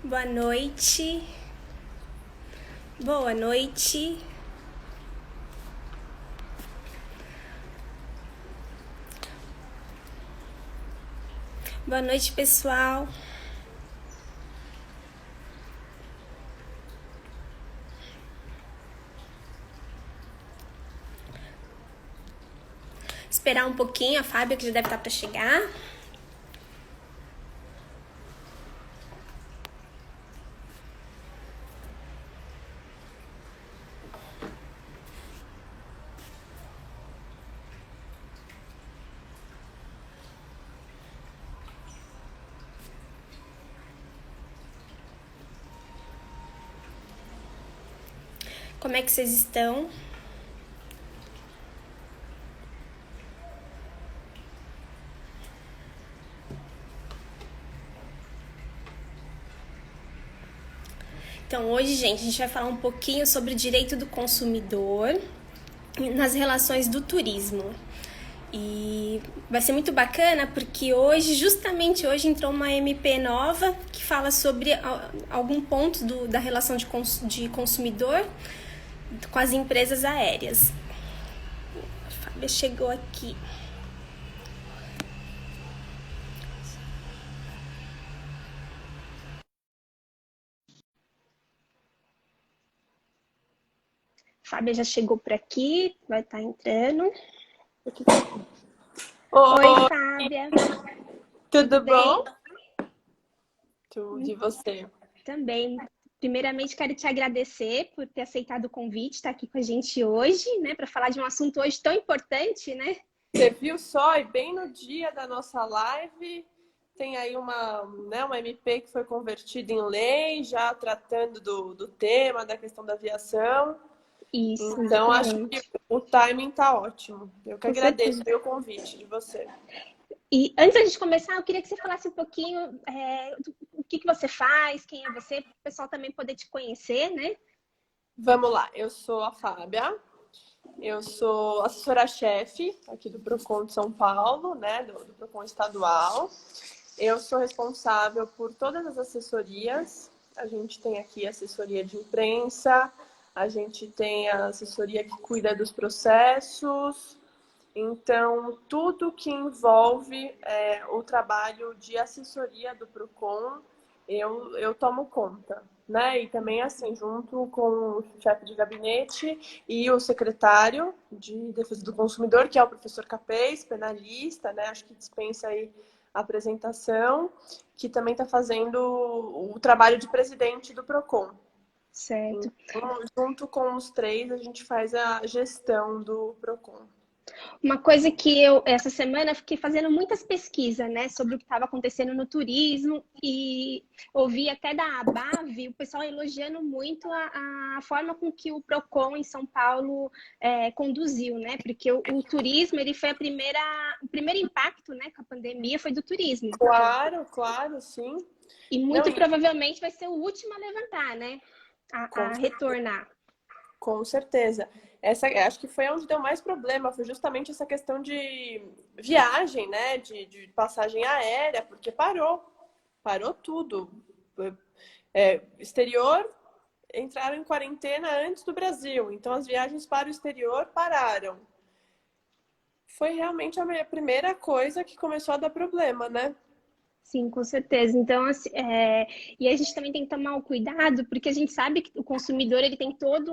Boa noite. Boa noite. Boa noite, pessoal. Esperar um pouquinho a Fábia, que já deve estar para chegar. Como é que vocês estão? Então, hoje, gente, a gente vai falar um pouquinho sobre o direito do consumidor nas relações do turismo. E vai ser muito bacana porque justamente hoje, entrou uma MP nova que fala sobre algum ponto da relação de consumidor com as empresas aéreas. A Fábia chegou aqui. Fábia já chegou por aqui, vai estar entrando. Oi, Fábia. Tudo bom? Bem? Tudo, e você? Também. Primeiramente, quero te agradecer por ter aceitado o convite, estar aqui com a gente hoje, né, para falar de um assunto hoje tão importante, né? Você viu só, e bem no dia da nossa live, tem aí uma MP que foi convertida em lei, já tratando do tema, da questão da aviação. Isso, Então, acho que exatamente. o timing está ótimo. Eu que Com certeza. agradeço o convite de você. E antes de começar, eu queria que você falasse um pouquinho o que você faz, quem é você, para o pessoal também poder te conhecer, né? Vamos lá, eu sou a Fábia, eu sou assessora-chefe aqui do Procon de São Paulo, né, do Procon estadual. Eu sou responsável por todas as assessorias. A gente tem aqui a assessoria de imprensa, a gente tem a assessoria que cuida dos processos. Então, tudo que envolve o trabalho de assessoria do Procon, eu tomo conta, né? E também, assim, junto com o chefe de gabinete e o secretário de Defesa do Consumidor, que é o professor Capês, penalista, né? Acho que dispensa aí a apresentação, que também está fazendo o trabalho de presidente do Procon. Certo. Então, junto com os três, a gente faz a gestão do Procon. Uma coisa que eu, essa semana, fiquei fazendo muitas pesquisas, né, sobre o que estava acontecendo no turismo e ouvi até da ABAV, o pessoal elogiando muito a forma com que o Procon em São Paulo conduziu, né, porque o turismo, ele foi o primeiro impacto, né, com a pandemia foi do turismo. Claro, claro, sim. E Não, muito provavelmente vai ser o último a levantar, né, com, a retornar. com certeza. Acho que foi onde deu mais problema, foi justamente essa questão de viagem, né? De passagem aérea, porque parou tudo. Exterior entraram em quarentena antes do Brasil, então as viagens para o exterior pararam. Foi realmente a primeira coisa que começou a dar problema, né? Sim, com certeza. Então, assim, e a gente também tem que tomar o cuidado, porque a gente sabe que o consumidor ele tem todo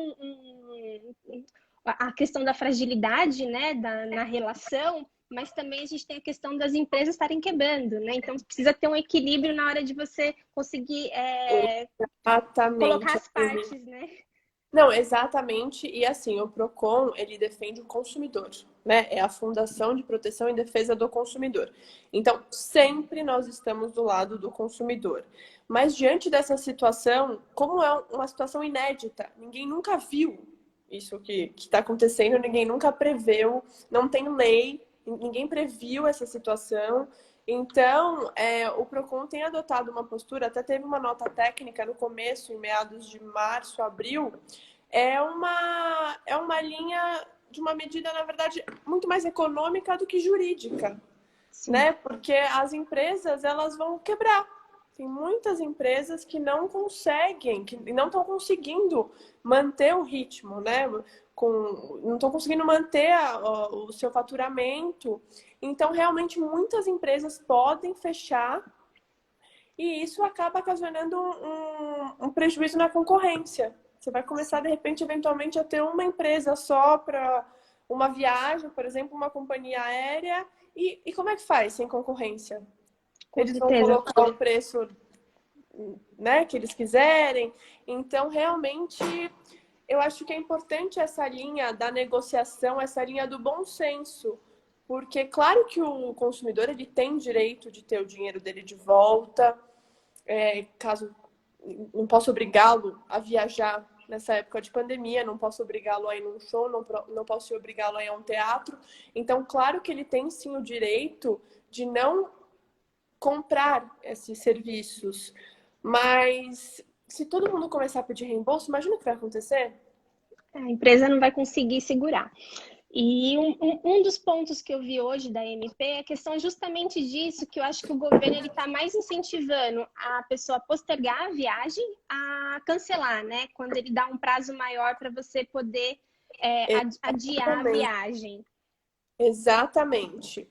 a questão da fragilidade, né, na relação, mas também a gente tem a questão das empresas estarem quebrando, né? Então, precisa ter um equilíbrio na hora de você conseguir colocar Exatamente. as partes, né? Não, exatamente. E assim, o Procon, ele defende o consumidor, né? É a Fundação de Proteção e Defesa do Consumidor. Então, sempre nós estamos do lado do consumidor. Mas diante dessa situação, como é uma situação inédita, ninguém nunca viu isso que está acontecendo, ninguém nunca preveu, não tem lei, ninguém previu essa situação. Então, o Procon tem adotado uma postura, até teve uma nota técnica no começo, em meados de março, abril, é uma linha de uma medida, na verdade, muito mais econômica do que jurídica, Sim. né? Porque as empresas, elas vão quebrar. Tem muitas empresas que não conseguem, que não estão conseguindo manter o ritmo, né? Não estão conseguindo manter o seu faturamento. Então, realmente, muitas empresas podem fechar e isso acaba ocasionando um prejuízo na concorrência. Você vai começar, de repente, eventualmente, a ter uma empresa só para uma viagem, por exemplo, uma companhia aérea. E como é que faz sem concorrência? Com Eles vão certeza. colocar o preço, né, que eles quiserem. Então, realmente, eu acho que é importante essa linha da negociação, essa linha do bom senso. Porque, claro que o consumidor ele tem direito de ter o dinheiro dele de volta, caso não posso obrigá-lo a viajar nessa época de pandemia, não posso obrigá-lo a ir num show, não posso obrigá-lo a ir a um teatro. Então, claro que ele tem sim o direito de não comprar esses serviços, mas se todo mundo começar a pedir reembolso, imagina o que vai acontecer? A empresa não vai conseguir segurar. E um dos pontos que eu vi hoje da MP é a questão justamente disso, que eu acho que o governo está mais incentivando a pessoa a postergar a viagem a cancelar, né? Quando ele dá um prazo maior para você poder adiar a Exatamente. viagem. Exatamente.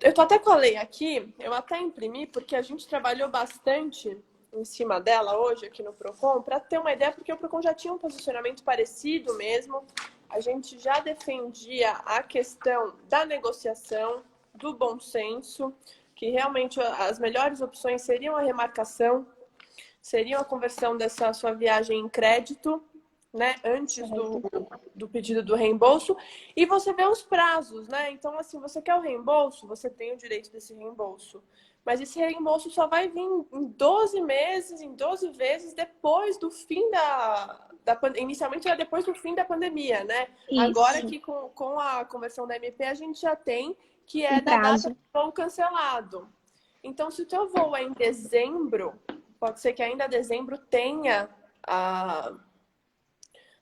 Eu tô até com a lei aqui, eu até imprimi, porque a gente trabalhou bastante em cima dela hoje aqui no Procon, para ter uma ideia, porque o Procon já tinha um posicionamento parecido mesmo. A gente já defendia a questão da negociação, do bom senso, que realmente as melhores opções seriam a remarcação, seriam a conversão dessa sua viagem em crédito, né, antes do pedido do reembolso, e você vê os prazos, né? Então, assim, você quer o reembolso, você tem o direito desse reembolso. Mas esse reembolso só vai vir em 12 meses, em 12 vezes depois do fim inicialmente era depois do fim da pandemia, né? Isso. Agora que com a conversão da MP a gente já tem que é da prazo. data do voo cancelado. Então, se o teu voo é em dezembro, pode ser que ainda dezembro tenha a...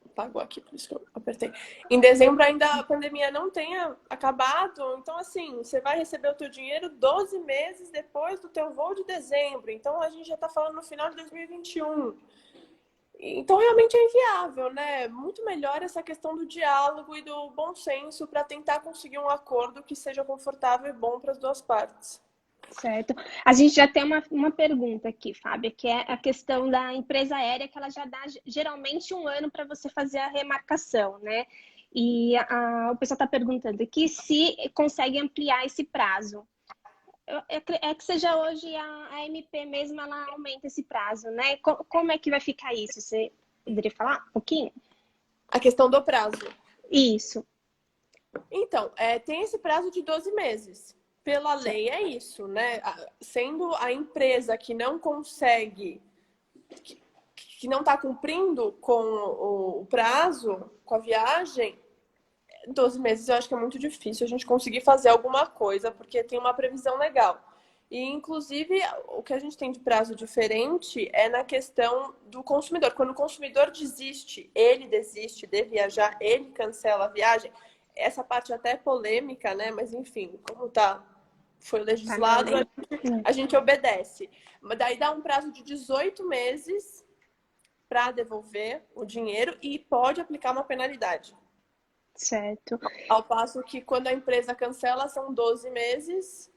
Apagou aqui, por isso que eu apertei. Em dezembro ainda a pandemia não tenha acabado, então assim, você vai receber o teu dinheiro 12 meses depois do teu voo de dezembro. Então a gente já está falando no final de 2021. Então realmente é inviável, né? Muito melhor essa questão do diálogo e do bom senso para tentar conseguir um acordo que seja confortável e bom para as duas partes. Certo. A gente já tem uma pergunta aqui, Fábia, que é a questão da empresa aérea, que ela já dá geralmente um ano para você fazer a remarcação, né? E o pessoal está perguntando aqui se consegue ampliar esse prazo. É que seja hoje a MP mesmo, ela aumenta esse prazo, né? Como é que vai ficar isso? Você poderia falar um pouquinho? A questão do prazo. Isso. Então, tem esse prazo de 12 meses. Pela lei é isso, né? Sendo a empresa que não consegue, que não está cumprindo com o prazo, com a viagem, 12 meses eu acho que é muito difícil a gente conseguir fazer alguma coisa, porque tem uma previsão legal. E, inclusive, o que a gente tem de prazo diferente é na questão do consumidor. Quando o consumidor desiste, ele desiste de viajar, ele cancela a viagem. Essa parte até é polêmica, né? Mas, enfim, como foi legislado, a gente obedece. Mas daí dá um prazo de 18 meses para devolver o dinheiro e pode aplicar uma penalidade. Certo. Ao passo que quando a empresa cancela são 12 meses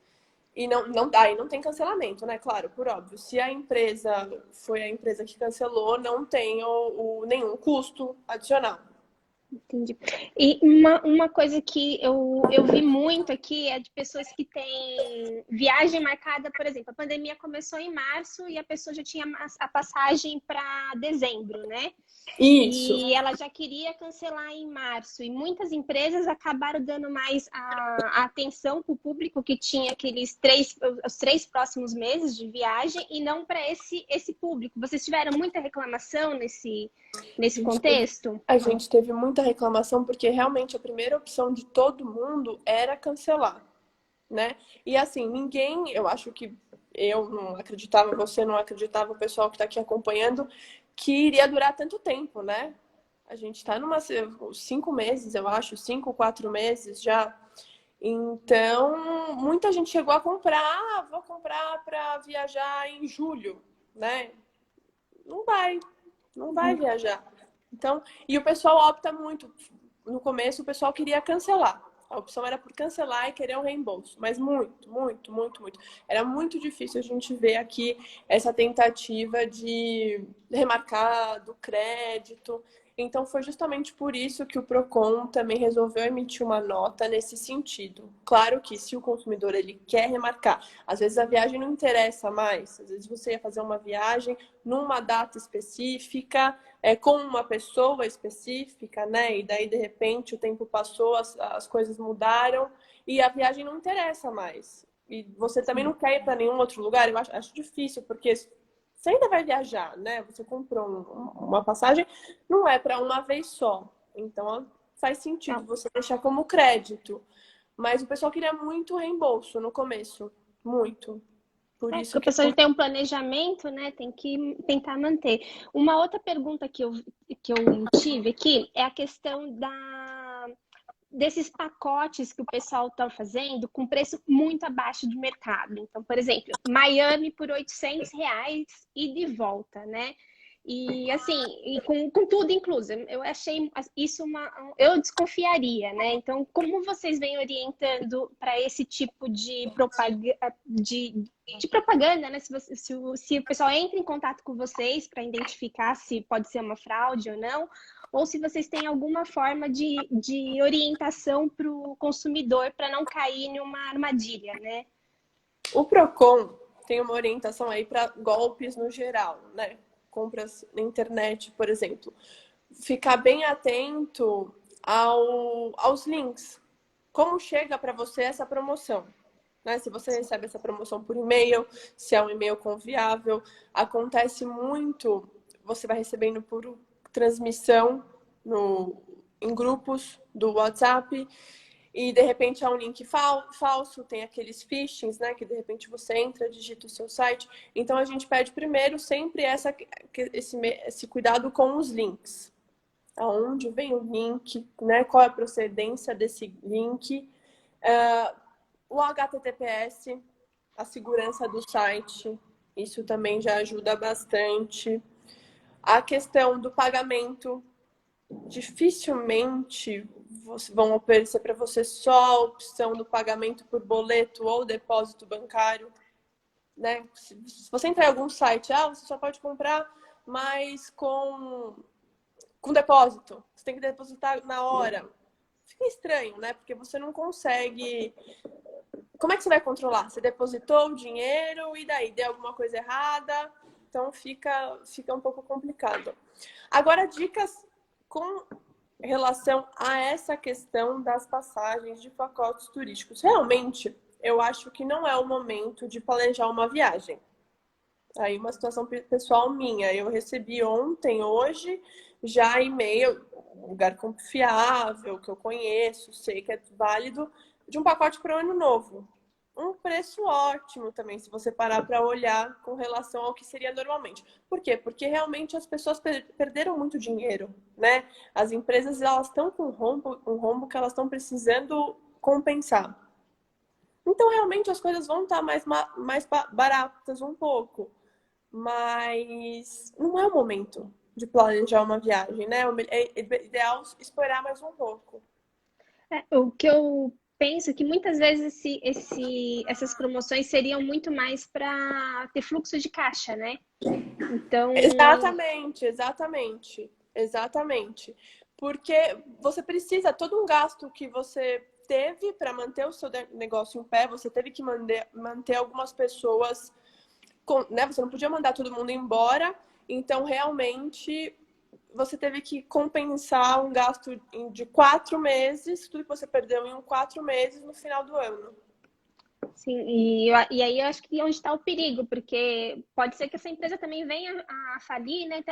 e aí não tem cancelamento, né? Claro, por óbvio. Se a empresa foi a empresa que cancelou, não tem nenhum custo adicional. Entendi. E uma coisa que eu vi muito aqui é de pessoas que têm viagem marcada, por exemplo, a pandemia começou em março e a pessoa já tinha a passagem para dezembro, né? Isso. E ela já queria cancelar em março. E muitas empresas acabaram dando mais a atenção para o público que tinha os 3 próximos meses de viagem e não para esse público. Vocês tiveram muita reclamação nesse contexto? A gente teve muita reclamação porque realmente a primeira opção de todo mundo era cancelar, né? E assim, eu acho que eu não acreditava, você não acreditava, o pessoal que está aqui acompanhando, que iria durar tanto tempo, né? A gente está 5 meses, eu acho, 5, 4 meses já. Então, muita gente chegou a comprar, vou comprar para viajar em julho, né? Não vai, não vai viajar. Então, e o pessoal opta muito. No começo, o pessoal queria cancelar. A opção era por cancelar e querer um reembolso. Mas muito, muito, muito, muito. Era muito difícil a gente ver aqui essa tentativa de remarcar do crédito. Então, foi justamente por isso que o Procon também resolveu emitir uma nota nesse sentido. Claro que se o consumidor ele quer remarcar, às vezes a viagem não interessa mais. Às vezes você ia fazer uma viagem numa data específica, com uma pessoa específica, né? E daí, de repente, o tempo passou, as coisas mudaram e a viagem não interessa mais. E você também não quer ir para nenhum outro lugar, eu acho difícil, porque você ainda vai viajar, né? Você comprou uma passagem, não é para uma vez só. Então, faz sentido você deixar como crédito. Mas o pessoal queria muito reembolso no começo. Muito. Por Porque isso a que... pessoa tem um planejamento, né? Tem que tentar manter. Uma outra pergunta que eu tive aqui é a questão desses pacotes que o pessoal está fazendo com preço muito abaixo do mercado. Então, por exemplo, Miami por R$ 800 e de volta, né? E assim, e com tudo incluso. Eu achei isso eu desconfiaria, né? Então, como vocês vêm orientando para esse tipo de propaganda, né? Se o pessoal entra em contato com vocês para identificar se pode ser uma fraude ou não, ou se vocês têm alguma forma de orientação para o consumidor para não cair em uma armadilha, né? O Procon tem uma orientação aí para golpes no geral, né? Compras na internet, por exemplo. Ficar bem atento aos links. Como chega para você essa promoção? Né? Se você recebe essa promoção por e-mail, se é um e-mail confiável, acontece muito, você vai recebendo por transmissão em grupos do WhatsApp e de repente é um link falso, tem aqueles phishings, né? Que de repente você entra, digita o seu site. Então a gente pede primeiro sempre esse cuidado com os links. Aonde vem o link, né? Qual é a procedência desse link? O HTTPS, a segurança do site, isso também já ajuda bastante. A questão do pagamento, dificilmente vão oferecer para você só a opção do pagamento por boleto ou depósito bancário, né? Se você entrar em algum site, você só pode comprar, mas com depósito. Você tem que depositar na hora. Fica estranho, né? Porque você não consegue... Como é que você vai controlar? Você depositou o dinheiro e daí deu alguma coisa errada? Então fica um pouco complicado. Agora, dicas com relação a essa questão das passagens de pacotes turísticos. Realmente, eu acho que não é o momento de planejar uma viagem. Aí uma situação pessoal minha. Eu recebi ontem, hoje, já e-mail, um lugar confiável, que eu conheço, sei que é válido, de um pacote para o ano novo. Um preço ótimo também, se você parar para olhar com relação ao que seria normalmente. Por quê? Porque realmente as pessoas perderam muito dinheiro, né? As empresas, elas estão com um rombo que elas estão precisando compensar. Então, realmente, as coisas vão estar mais baratas um pouco. Mas não é o momento de planejar uma viagem, né? É ideal esperar mais um pouco. O que eu penso é que muitas vezes essas promoções seriam muito mais para ter fluxo de caixa, né? Então, Exatamente. Porque você precisa, todo um gasto que você teve para manter o seu negócio em pé, você teve que manter algumas pessoas, né? Você não podia mandar todo mundo embora, então realmente você teve que compensar um gasto de 4 meses, tudo que você perdeu em 4 meses no final do ano. sim, e aí eu acho que onde está o perigo, porque pode ser que essa empresa também venha a falir, né?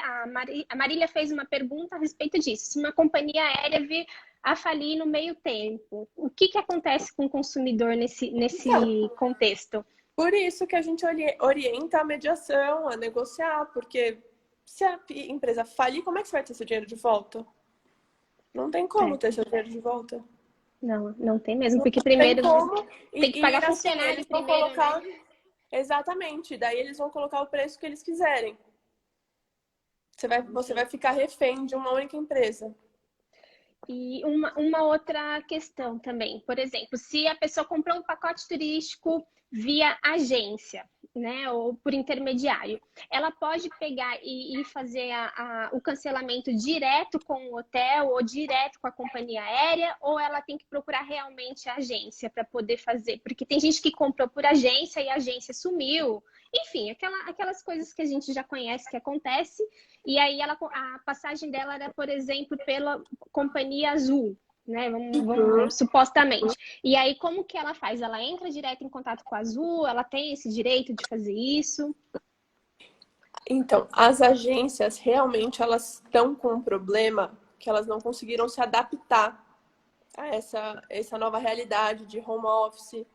A Marília fez uma pergunta a respeito disso. Se uma companhia aérea vir a falir no meio tempo, o que acontece com o consumidor nesse Então, contexto? por isso que a gente orienta a mediação, a negociar, porque se a empresa falir, como é que você vai ter seu dinheiro de volta? Não tem como ter seu dinheiro de volta. Não, não tem mesmo, Não porque tem primeiro como. tem que pagar Assim, funcionário eles vão primeiro, colocar. né? Exatamente. Daí eles vão colocar o preço que eles quiserem. Você vai ficar refém de uma única empresa. E uma outra questão também, por exemplo, se a pessoa comprou um pacote turístico via agência, né, ou por intermediário, ela pode pegar e fazer o cancelamento direto com o hotel ou direto com a companhia aérea, ou ela tem que procurar realmente a agência para poder fazer? Porque tem gente que comprou por agência e a agência sumiu. Enfim, aquelas coisas que a gente já conhece que acontece. E aí a passagem dela era, por exemplo, pela companhia Azul, né? Supostamente. E aí, como que ela faz? Ela entra direto em contato com a Azul? Ela tem esse direito de fazer isso? Então, as agências realmente elas estão com um problema que elas não conseguiram se adaptar a essa nova realidade de home office,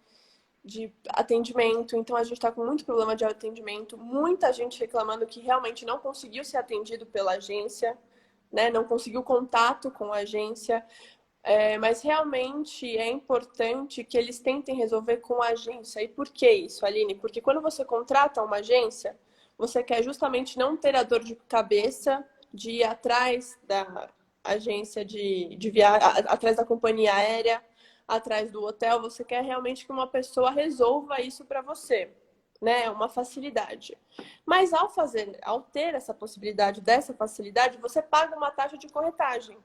de atendimento. Então, a gente está com muito problema de atendimento, muita gente reclamando que realmente não conseguiu ser atendido pela agência, né? Não conseguiu contato com a agência. Mas realmente é importante que eles tentem resolver com a agência. E por que isso, Aline? Porque quando você contrata uma agência, você quer justamente não ter a dor de cabeça de ir atrás da agência de viagem, atrás da companhia aérea, atrás do hotel. Você quer realmente que uma pessoa resolva isso para você, né? É uma facilidade. Mas ao ter essa possibilidade, dessa facilidade, você paga uma taxa de corretagem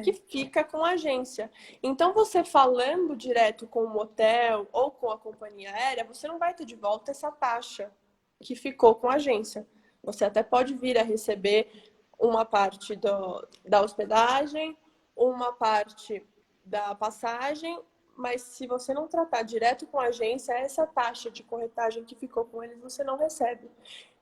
que fica com a agência. Então, você falando direto com o hotel ou com a companhia aérea, você não vai ter de volta essa taxa que ficou com a agência. Você até pode vir a receber uma parte da hospedagem, uma parte da passagem, mas se você não tratar direto com a agência, essa taxa de corretagem que ficou com eles, você não recebe.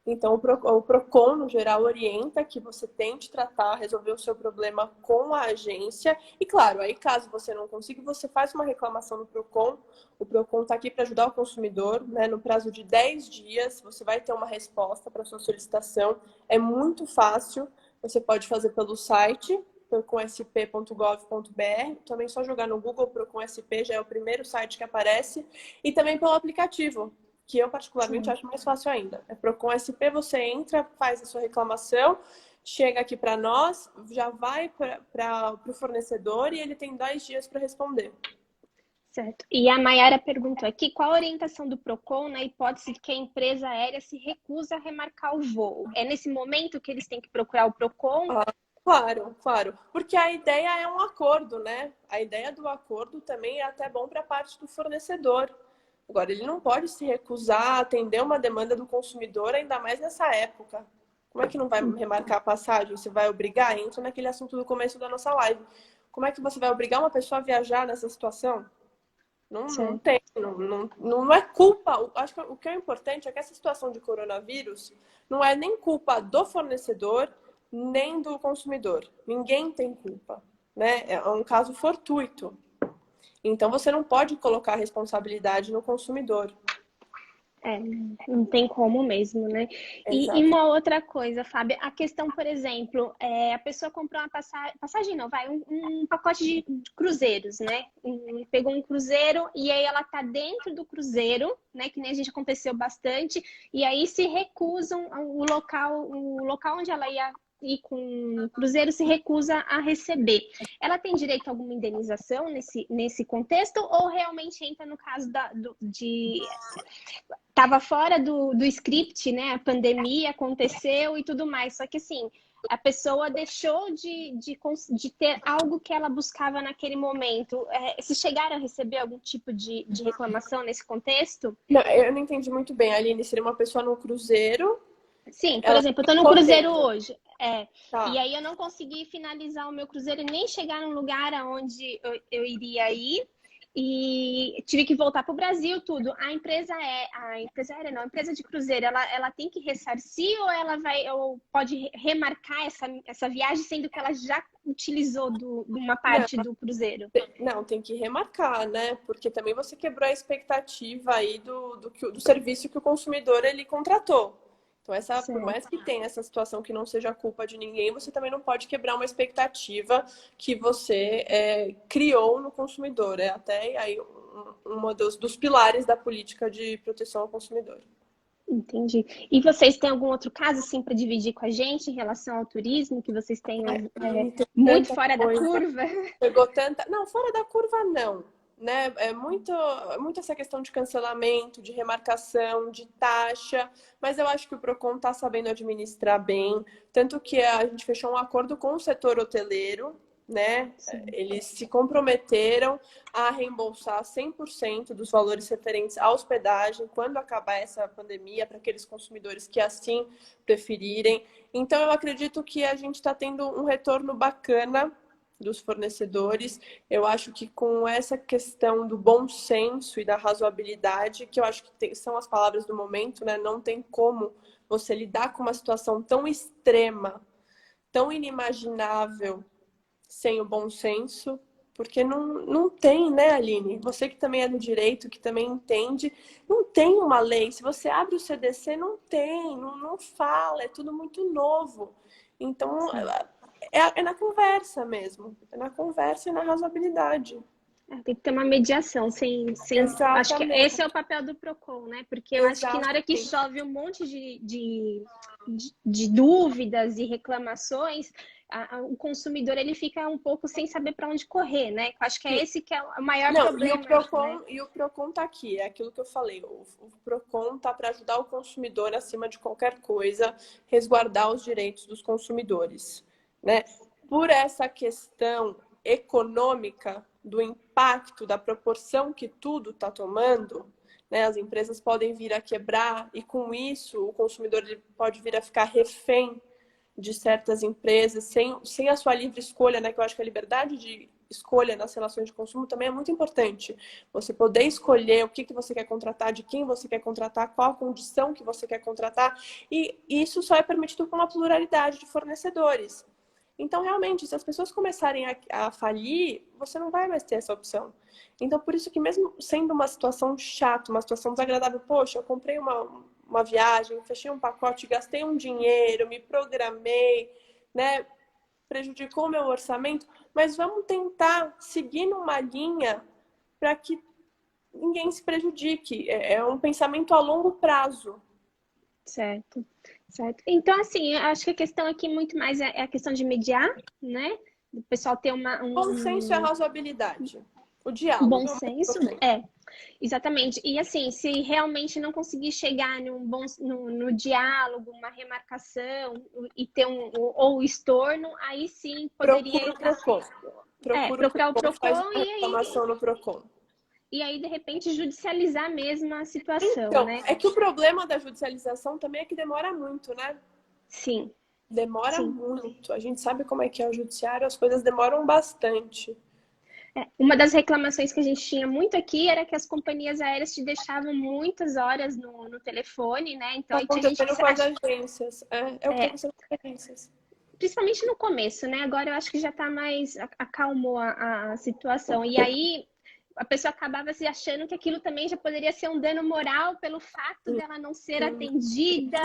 Então, o PROCON, no geral, orienta que você tente tratar, resolver o seu problema com a agência. E, claro, aí caso você não consiga, você faz uma reclamação no PROCON. O PROCON está aqui para ajudar o consumidor, né? No prazo de 10 dias, você vai ter uma resposta para a sua solicitação. É muito fácil. Você pode fazer pelo site, proconsp.gov.br. Também só jogar no Google PROCON-SP, já é o primeiro site que aparece. E também pelo aplicativo, que eu particularmente acho mais fácil ainda. É Procon SP, você entra, faz a sua reclamação, chega aqui para nós, já vai para o fornecedor e ele tem 10 dias para responder. Certo. E a Mayara perguntou aqui, qual a orientação do PROCON na hipótese de que a empresa aérea se recusa a remarcar o voo? É nesse momento que eles têm que procurar o PROCON? Claro, claro. Porque a ideia é um acordo, né? A ideia do acordo também é até bom para a parte do fornecedor. Agora, ele não pode se recusar a atender uma demanda do consumidor, ainda mais nessa época. Como é que não vai remarcar a passagem? Você vai obrigar? Entra naquele assunto do começo da nossa live. Como é que você vai obrigar uma pessoa a viajar nessa situação? Não tem, não é culpa. Acho que o que é importante é que essa situação de coronavírus não é nem culpa do fornecedor, nem do consumidor. Ninguém tem culpa, né? É um caso fortuito. Então, você não pode colocar a responsabilidade no consumidor. Não tem como mesmo, né? E uma outra coisa, Fábio, a questão, por exemplo, a pessoa comprou uma passagem não, um pacote de cruzeiros, né? Pegou um cruzeiro e aí ela tá dentro do cruzeiro, né? Que nem a gente aconteceu bastante, e aí se recusam o local onde ela ia ir com o cruzeiro se recusa a receber. Ela tem direito a alguma indenização nesse contexto ou realmente entra no caso estava fora do script, né? A pandemia aconteceu e tudo mais. Só que assim, a pessoa deixou de ter algo que ela buscava naquele momento. Se chegaram a receber algum tipo de reclamação nesse contexto? Não, eu não entendi muito bem. A Aline seria uma pessoa no cruzeiro. Sim, por exemplo, eu tô no cruzeiro hoje. Tá. E aí eu não consegui finalizar o meu cruzeiro e nem chegar num lugar aonde eu iria ir. E tive que voltar para o Brasil, tudo. A empresa aérea não, a empresa de cruzeiro, ela tem que ressarcir ou pode remarcar essa viagem, sendo que ela já utilizou de uma parte do cruzeiro? Não, tem que remarcar, né? Porque também você quebrou a expectativa aí do serviço que o consumidor ele contratou. Então, por Certo. mais que tenha essa situação que não seja culpa de ninguém, você também não pode quebrar uma expectativa que você criou no consumidor. É até aí um dos pilares da política de proteção ao consumidor. Entendi. E vocês têm algum outro caso, assim, para dividir com a gente em relação ao turismo, que vocês tenham Tem muito tanta fora da coisa. curva? Pegou tanta. Não, fora da curva, não. Né? Muito essa questão de cancelamento, de remarcação, de taxa, mas eu acho que o Procon está sabendo administrar bem, tanto que a gente fechou um acordo com o setor hoteleiro, né? Sim. Eles se comprometeram a reembolsar 100% dos valores referentes à hospedagem quando acabar essa pandemia, para aqueles consumidores que assim preferirem. Então, eu acredito que a gente está tendo um retorno bacana dos fornecedores. Eu acho que com essa questão do bom senso e da razoabilidade, que eu acho que são as palavras do momento, né? Não tem como você lidar com uma situação tão extrema, tão inimaginável, sem o bom senso, porque não tem, né, Aline? Você que também é do direito, que também entende, não tem uma lei. Se você abre o CDC, não tem, não fala, é tudo muito novo. Então, é na conversa mesmo. É na conversa e na razoabilidade. Tem que ter uma mediação, acho que Exatamente. esse é o papel do Procon, né? Porque eu acho que na hora que Exatamente. chove um monte de dúvidas e reclamações, o consumidor ele fica um pouco sem saber para onde correr, né? Eu acho que é esse que é o maior Não, problema. E o Procon tá aqui, é aquilo que eu falei. O Procon tá para ajudar o consumidor acima de qualquer coisa, resguardar os direitos dos consumidores, né? Por essa questão econômica do impacto, da proporção que tudo está tomando, né? As empresas podem vir a quebrar e com isso o consumidor ele pode vir a ficar refém de certas empresas sem a sua livre escolha, né? Que eu acho que a liberdade de escolha nas relações de consumo também é muito importante. Você poder escolher o que você quer contratar, de quem você quer contratar, qual a condição que você quer contratar, e isso só é permitido com uma pluralidade de fornecedores. Então, realmente, se as pessoas começarem a falir, você não vai mais ter essa opção. Então, por isso que mesmo sendo uma situação chata, uma situação desagradável, poxa, eu comprei uma viagem, fechei um pacote, gastei um dinheiro, me programei, né? Prejudicou o meu orçamento, mas vamos tentar seguir numa linha para que ninguém se prejudique. É um pensamento a longo prazo. Certo, certo. Então, assim, eu acho que a questão aqui muito mais é a questão de mediar, né? O pessoal ter Bom senso e a razoabilidade. O um diálogo bom é o mais senso. importante. Exatamente. E assim, se realmente não conseguir chegar no diálogo, uma remarcação e ter ou estorno, aí sim poderia Procura o entrar. Procon. Procura o Procurar o Procon, faz Procon uma reclamação no Procon. e aí, de repente, judicializar mesmo a situação, Então, né? é que o problema da judicialização também é que demora muito, né? Sim, Demora sim. muito. A gente sabe como é que é o judiciário, as coisas demoram bastante. Uma das reclamações que a gente tinha muito aqui era que as companhias aéreas te deixavam muitas horas no telefone, né? Então, Está aí tinha gente que acontecendo com as agências. É o que está acontecendo com as agências. principalmente no começo, né? Agora eu acho que já tá mais acalmou a situação. E aí a pessoa acabava se achando que aquilo também já poderia ser um dano moral pelo fato dela não ser atendida,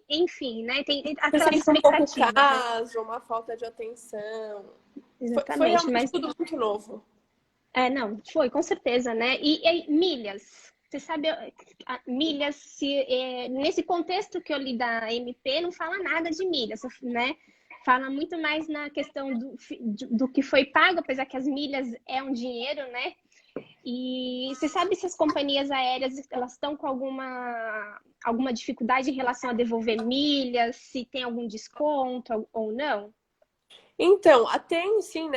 enfim, né? Tem Se aquelas sente um pouco expectativas, né? caso, uma falta de atenção. Foi Exatamente, realmente mas tudo muito novo. não, foi, com certeza, né? E milhas. Você sabe, milhas, nesse contexto que eu li da MP, não fala nada de milhas, né? Fala muito mais na questão do que foi pago, apesar que as milhas é um dinheiro, né? E você sabe se as companhias aéreas elas estão com alguma dificuldade em relação a devolver milhas, se tem algum desconto ou não? Então, até sim,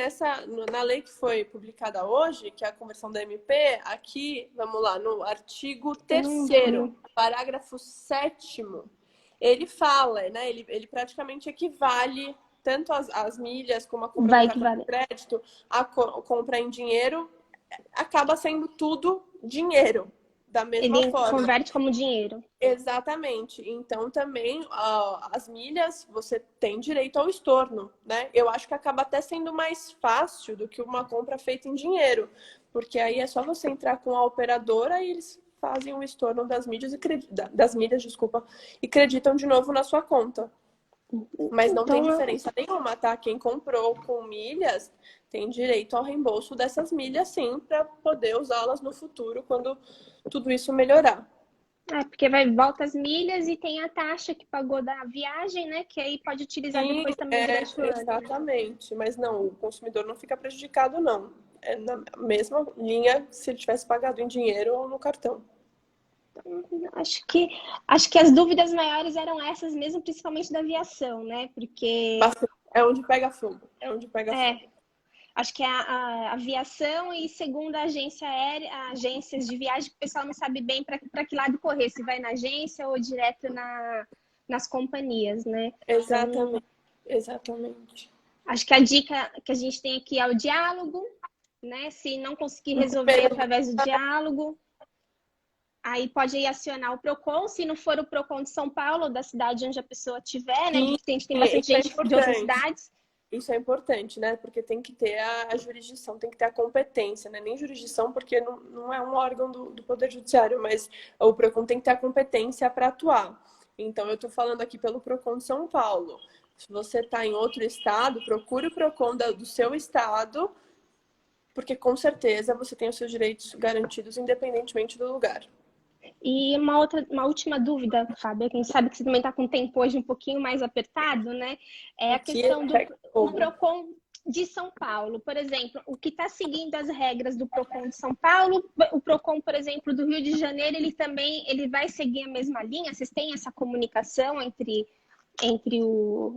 na lei que foi publicada hoje, que é a conversão da MP, aqui, vamos lá, no artigo Eu não 3º, vi. parágrafo 7º, ele fala, né, ele praticamente equivale tanto as milhas como a compra no Vai cartão de equivaler. crédito, a compra em dinheiro, acaba sendo tudo dinheiro, da mesma Ele forma. converte como dinheiro. Exatamente. Então, também, as milhas, você tem direito ao estorno, né? Eu acho que acaba até sendo mais fácil do que uma compra feita em dinheiro, porque aí é só você entrar com a operadora e eles fazem um estorno das milhas, desculpa, e creditam de novo na sua conta. Mas não tem diferença nenhuma, tá? Quem comprou com milhas tem direito ao reembolso dessas milhas, sim, para poder usá-las no futuro, quando tudo isso melhorar. Porque volta as milhas e tem a taxa que pagou da viagem, né? Que aí pode utilizar depois também durante o ano. Exatamente. Mas não, o consumidor não fica prejudicado, não. É na mesma linha se ele tivesse pagado em dinheiro ou no cartão. Acho que as dúvidas maiores eram essas mesmo, principalmente da aviação, né? Porque é onde pega fogo. É onde pega fogo. Acho que a aviação e segundo a agência aérea, agências de viagem, o pessoal não sabe bem para que lado correr, se vai na agência ou direto nas companhias, né? Exatamente. Então, exatamente. Acho que a dica que a gente tem aqui é o diálogo, né? Se não conseguir resolver através do diálogo, aí pode ir acionar o PROCON, se não for o PROCON de São Paulo, da cidade onde a pessoa estiver, né? Porque a gente tem bastante gente de outras cidades. Isso é importante, né? Porque tem que ter a jurisdição, tem que ter a competência, né? Nem jurisdição, porque não é um órgão do Poder Judiciário, mas o PROCON tem que ter a competência para atuar. Então, eu estou falando aqui pelo PROCON de São Paulo. Se você está em outro estado, procure o PROCON do seu estado, porque com certeza você tem os seus direitos garantidos, independentemente do lugar. E uma última dúvida, Fábio, quem sabe que você também está com o tempo hoje um pouquinho mais apertado, né? É a questão do PROCON de São Paulo. Por exemplo, o que está seguindo as regras do PROCON de São Paulo, o PROCON, por exemplo, do Rio de Janeiro, ele vai seguir a mesma linha? Vocês têm essa comunicação entre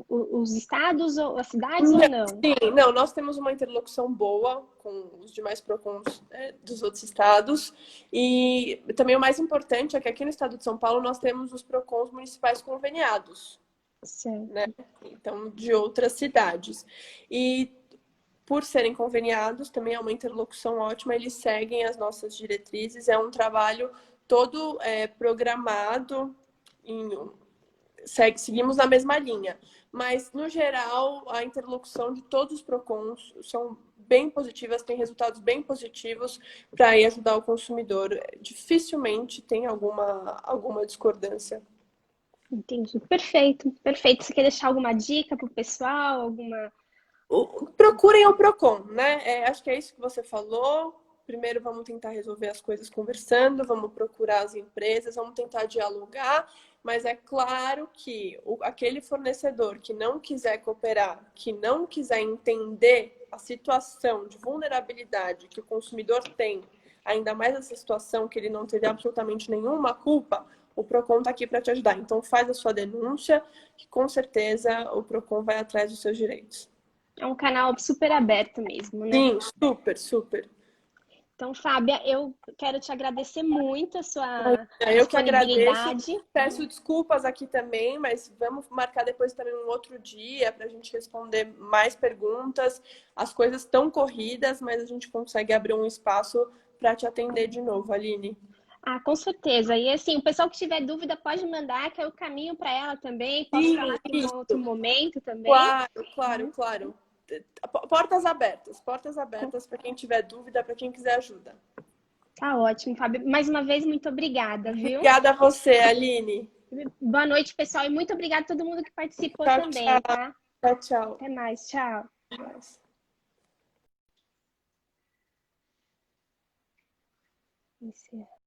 os estados ou as cidades ou não? Sim, não, nós temos uma interlocução boa com os demais PROCONs dos outros estados e também o mais importante é que aqui no estado de São Paulo nós temos os PROCONs municipais conveniados, né? Então, de outras cidades. E por serem conveniados, também é uma interlocução ótima, eles seguem as nossas diretrizes, é um trabalho todo programado seguimos na mesma linha. Mas, no geral, a interlocução de todos os PROCONs são bem positivas, tem resultados bem positivos para ajudar o consumidor. Dificilmente tem alguma discordância. Entendi. Perfeito, perfeito. Você quer deixar alguma dica para o pessoal? Procurem o PROCON, né? Acho que é isso que você falou. Primeiro, vamos tentar resolver as coisas conversando, vamos procurar as empresas, vamos tentar dialogar. Mas é claro que aquele fornecedor que não quiser cooperar, que não quiser entender a situação de vulnerabilidade que o consumidor tem, ainda mais essa situação que ele não teve absolutamente nenhuma culpa, o PROCON está aqui para te ajudar. Então faz a sua denúncia, que com certeza o PROCON vai atrás dos seus direitos. É um canal super aberto mesmo, né? Sim, super, super. Então, Fábia, eu quero te agradecer muito a sua eu que disponibilidade. Peço desculpas aqui também, mas vamos marcar depois também um outro dia para a gente responder mais perguntas. As coisas estão corridas, mas a gente consegue abrir um espaço para te atender de novo, Aline. Com certeza. E assim, o pessoal que tiver dúvida pode mandar, que eu caminho para ela também. Posso falar aqui em outro momento também. Claro. Portas abertas para quem tiver dúvida, para quem quiser ajuda. Tá ótimo, Fábio. Mais uma vez, muito obrigada, viu? Obrigada a você, Aline. Boa noite, pessoal, e muito obrigada a todo mundo que participou também, tá? Tchau. Até mais, tchau. Até mais. Encerra.